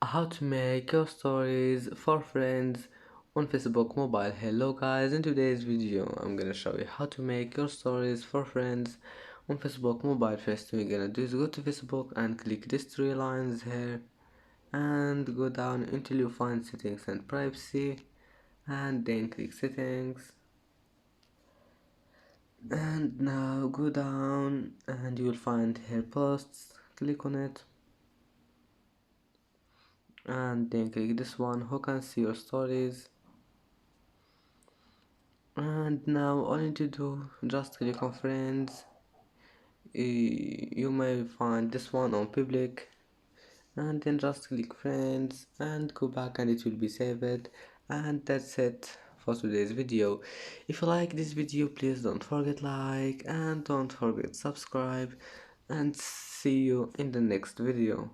How to make your stories for friends on Facebook mobile. Hello guys, in today's video I'm gonna show you how to make your stories for friends on Facebook mobile. First thing you're gonna do is go to Facebook and click these three lines here and go down until you find settings and privacy, and then click settings, and now go down and you will find here posts. Click on it and then click this one, who can see your stories. And now all you need to do, just click on friends. You may find this one on public, and then just click friends and go back and it will be saved. And that's it for today's video. If you like this video, please don't forget like and don't forget subscribe, and see you in the next video.